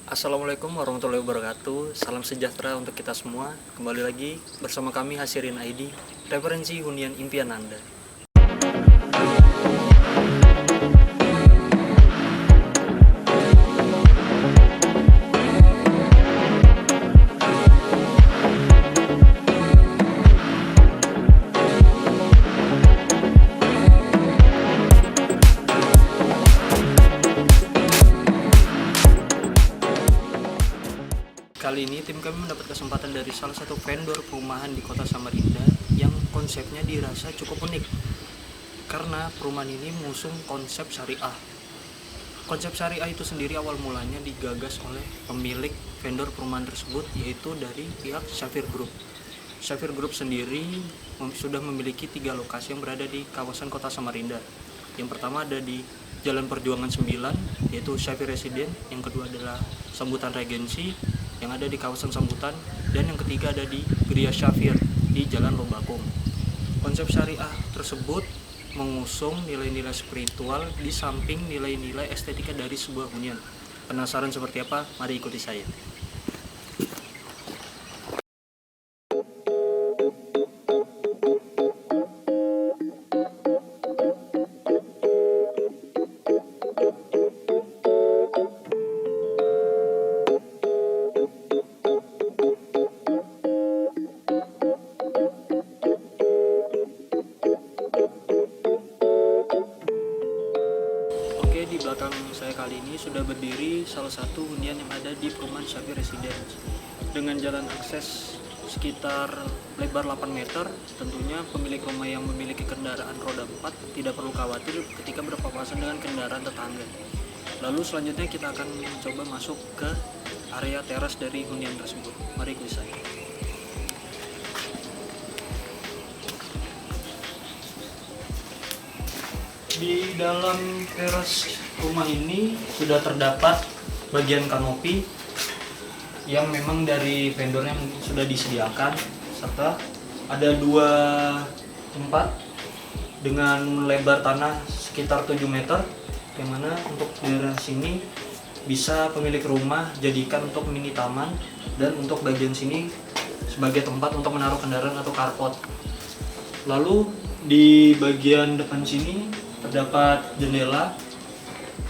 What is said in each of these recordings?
Assalamualaikum warahmatullahi wabarakatuh. Salam sejahtera untuk kita semua. Kembali lagi bersama kami Hasirin ID, referensi hunian impian Anda. Kali ini tim kami mendapat kesempatan dari salah satu vendor perumahan di kota Samarinda yang konsepnya dirasa cukup unik karena perumahan ini mengusung konsep syariah. Konsep syariah itu sendiri awal mulanya digagas oleh pemilik vendor perumahan tersebut, yaitu dari pihak Syafir Group. Syafir Group sendiri sudah memiliki 3 lokasi yang berada di kawasan kota Samarinda. Yang pertama ada di Jalan Perjuangan 9, yaitu Syafir Residen. Yang kedua adalah Sambutan Regensi yang ada di kawasan Sambutan, dan yang ketiga ada di Geria Syafir di Jalan Lobakung. Konsep syariah tersebut mengusung nilai-nilai spiritual di samping nilai-nilai estetika dari sebuah hunian. Penasaran seperti apa? Mari ikuti saya. Oke, di belakang saya kali ini sudah berdiri salah satu hunian yang ada di perumahan Syafir Residence dengan jalan akses sekitar lebar 8 meter. Tentunya pemilik rumah yang memiliki kendaraan roda 4 tidak perlu khawatir ketika berpapasan dengan kendaraan tetangga. Lalu selanjutnya kita akan mencoba masuk ke area teras dari hunian tersebut. Mari ikuti saya. Di dalam teras rumah ini sudah terdapat bagian kanopi yang memang dari vendornya sudah disediakan, serta ada 2 tempat dengan lebar tanah sekitar 7 meter, yang mana untuk daerah sini bisa pemilik rumah jadikan untuk mini taman, dan untuk bagian sini sebagai tempat untuk menaruh kendaraan atau carport. Lalu di bagian depan sini terdapat jendela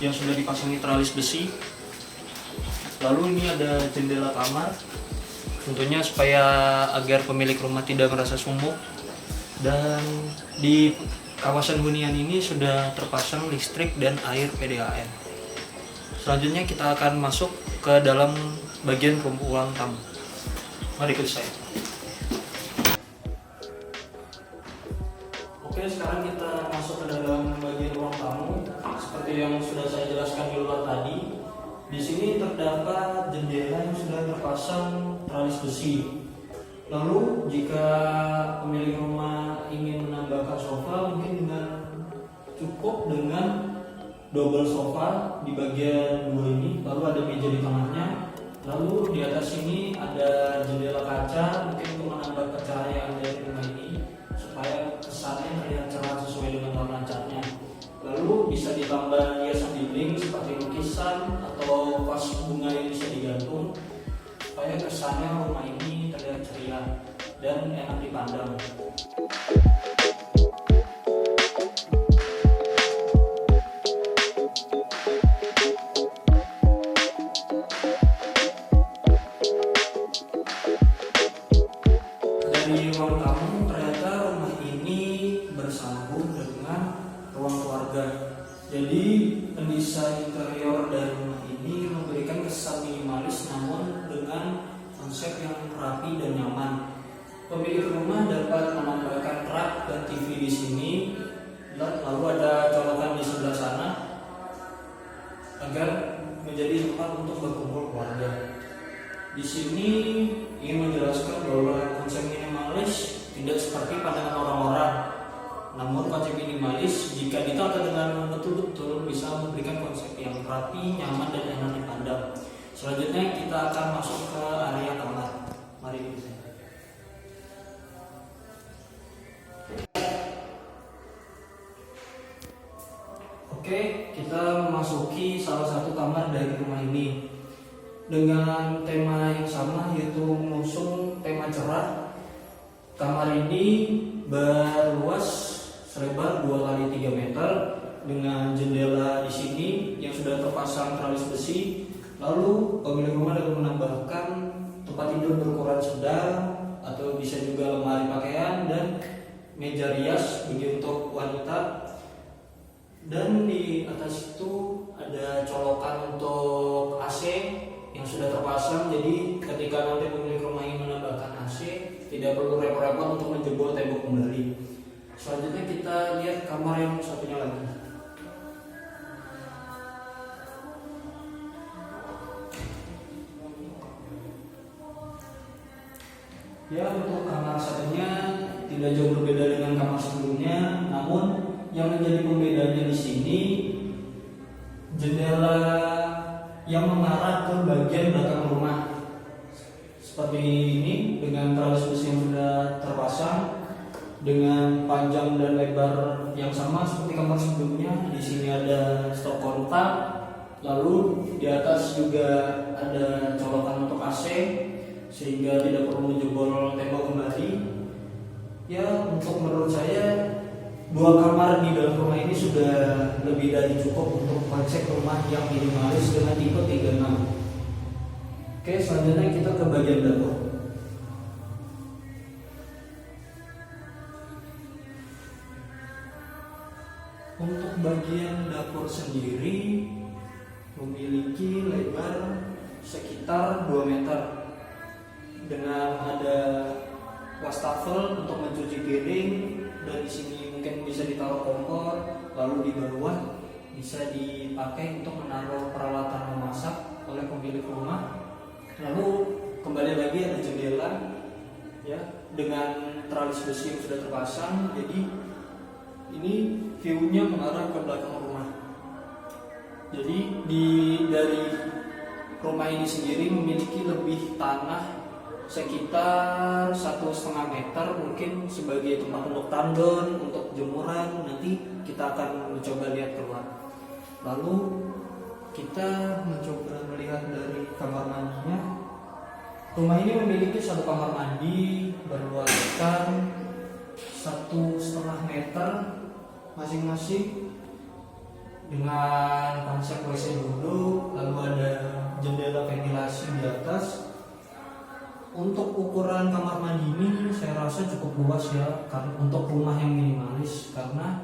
yang sudah dipasangi teralis besi. Lalu ini ada jendela kamar, tentunya supaya agar pemilik rumah tidak merasa sumuk. Dan di kawasan hunian ini sudah terpasang listrik dan air PDAM. Selanjutnya kita akan masuk ke dalam bagian ruang tamu. Mari ikut saya. Oke, sekarang kita masuk ke dalam bagian ruang tamu. Seperti yang sudah saya jelaskan di luar tadi, di sini terdapat jendela yang sudah terpasang teralis besi. Lalu jika pemilik rumah ingin menambahkan sofa, mungkin cukup dengan double sofa di bagian 2 ini. Lalu ada meja di tengahnya. Lalu di atas sini ada jendela kaca, mungkin untuk menambah pencahayaan dari rumah ini supaya kesannya terlihat cerah sesuai dengan warna catnya. Lalu bisa ditambah hiasan dinding seperti lukisan atau vas bunga yang bisa digantung supaya kesannya rumah ini terlihat ceria dan enak dipandang. Dari ruang tamu ternyata rumah ini bersambung dengan ruang keluarga. Jadi pendesain interior dari rumah ini memberikan kesan minimalis namun dengan konsep yang rapi dan nyaman. Pemilik rumah dapat menambahkan rak dan TV di sini, lalu ada colokan di sebelah sana agar menjadi tempat untuk berkumpul keluarga. Di sini ingin menjelaskan bahwa konsep minimalis tidak seperti pandangan orang-orang. Namun konsep minimalis jika ditata dengan betul-betul bisa memberikan konsep yang rapi, nyaman, dan enak dipandang. Selanjutnya kita akan masuk ke area kamar. Mari ikuti saya. Oke, kita memasuki salah satu kamar dari rumah ini. dengan tema yang sama, yaitu mengusung tema cerah. Kamar ini berluas selebar 2 kali 3 meter dengan jendela di sini yang sudah terpasang teralis besi. Lalu pemilik rumah dapat menambahkan tempat tidur berukuran sedang atau bisa juga lemari pakaian dan meja rias bagi untuk wanita. Dan di atas itu ada colokan untuk AC yang sudah terpasang, jadi ketika nanti pemilik rumah ingin menambahkan AC tidak perlu repot-repot untuk menjebol tembok kembali. Selanjutnya kita lihat kamar yang satunya lagi. Ya, untuk kamar satunya tidak jauh berbeda dengan kamar sebelumnya, namun yang menjadi pembedanya di sini jendela yang mengarah ke bagian belakang rumah. Seperti ini dengan teralis besi yang sudah terpasang dengan panjang dan lebar yang sama seperti kamar sebelumnya. Di sini ada stop kontak, lalu di atas juga ada colokan untuk AC sehingga tidak perlu menjebol tembok kembali. Ya, untuk menurut saya 2 kamar di dalam rumah ini sudah lebih dari cukup untuk konsep rumah yang minimalis dengan tipe 36. Oke, selanjutnya kita ke bagian dapur. Untuk bagian dapur sendiri memiliki lebar sekitar 2 meter dengan ada wastafel untuk mencuci piring, dan di sini mungkin bisa ditaruh kompor. Lalu di bawah bisa dipakai untuk menaruh peralatan memasak oleh pemilik rumah. Lalu kembali lagi ada jendela ya dengan teralis besi yang sudah terpasang, jadi ini view-nya mengarah ke belakang rumah. Jadi dari rumah ini sendiri memiliki lebih tanah sekitar 1,5 meter, mungkin sebagai tempat untuk tandon, untuk jemuran. Nanti kita akan mencoba lihat keluar. Lalu kita mencoba melihat dari kamar mandinya. Rumah ini memiliki 1 kamar mandi berluaskan 1,5 meter masing-masing dengan konsep WC dulu, lalu ada jendela ventilasi di atas. Untuk ukuran kamar mandi ini saya rasa cukup luas ya, karena untuk rumah yang minimalis, karena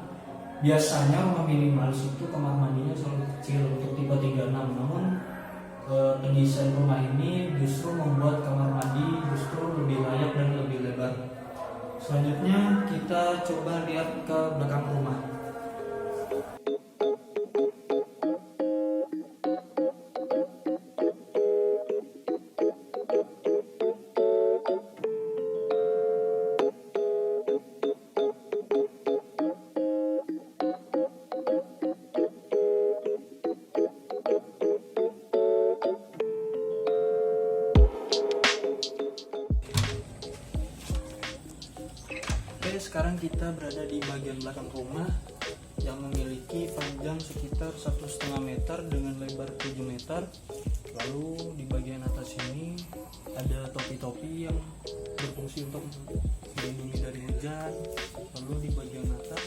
biasanya rumah minimalis itu kamar mandinya selalu kecil untuk tipe 36. Namun pendesain rumah ini justru membuat kamar mandi justru lebih layak dan lebih lebar. Selanjutnya kita coba lihat ke belakang rumah. Sekarang kita berada di bagian belakang rumah yang memiliki panjang sekitar 1,5 meter dengan lebar 7 meter. Lalu di bagian atas ini ada topi-topi yang berfungsi untuk melindungi dari hujan. Lalu di bagian atas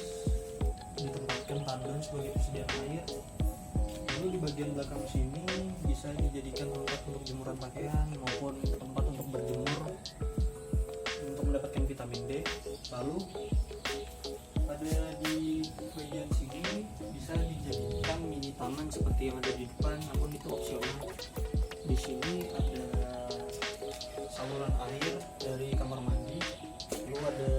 ditempatkan tandon sebagai persediaan air. Lalu di bagian belakang sini bisa dijadikan tempat untuk jemuran pakaian maupun tempat untuk berjemur untuk mendapatkan vitamin D. Lalu pada di bagian sini bisa dijadikan mini taman seperti yang ada di depan, namun itu opsional. Di sini ada saluran air dari kamar mandi. Lalu ada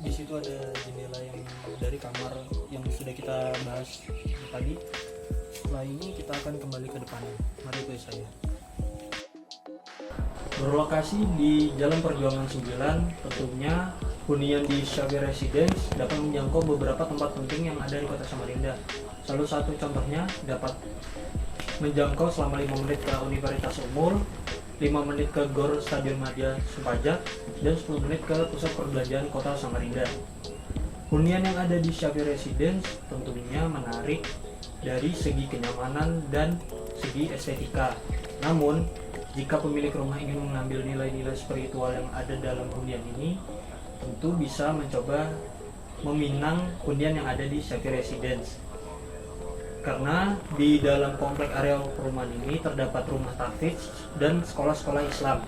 di situ ada jendela yang dari kamar yang sudah kita bahas tadi. Setelah ini kita akan kembali ke depannya. Mari ikut saya. Berlokasi di Jalan Perjuangan 9, tentunya hunian di Xavier Residence dapat menjangkau beberapa tempat penting yang ada di Kota Samarinda. Salah satu contohnya dapat menjangkau selama 5 menit ke Universitas Unmul, 5 menit ke GOR Stadion Madia Sumpajak, dan 10 menit ke pusat perbelanjaan Kota Samarinda. Hunian yang ada di Xavier Residence tentunya menarik dari segi kenyamanan dan segi estetika. Namun, jika pemilik rumah ingin mengambil nilai-nilai spiritual yang ada dalam hunian ini, tentu bisa mencoba meminang hunian yang ada di Syafi'i Residence. Karena di dalam komplek area perumahan ini terdapat rumah tahfidz dan sekolah-sekolah Islam.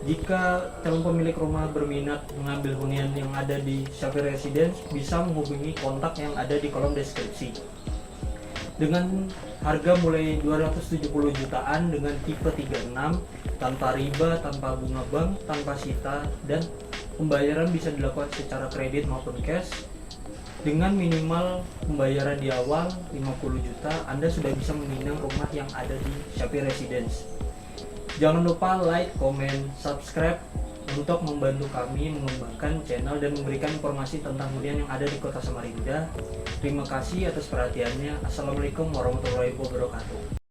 Jika calon pemilik rumah berminat mengambil hunian yang ada di Syafi'i Residence, bisa menghubungi kontak yang ada di kolom deskripsi. Dengan harga mulai 270 jutaan dengan tipe 36, tanpa riba, tanpa bunga bank, tanpa sita, dan pembayaran bisa dilakukan secara kredit maupun cash. Dengan minimal pembayaran di awal 50 juta, Anda sudah bisa meminang rumah yang ada di Syafi'i Residence. Jangan lupa like, comment, subscribe untuk membantu kami mengembangkan channel dan memberikan informasi tentang hunian yang ada di Kota Samarinda. Terima kasih atas perhatiannya. Assalamualaikum warahmatullahi wabarakatuh.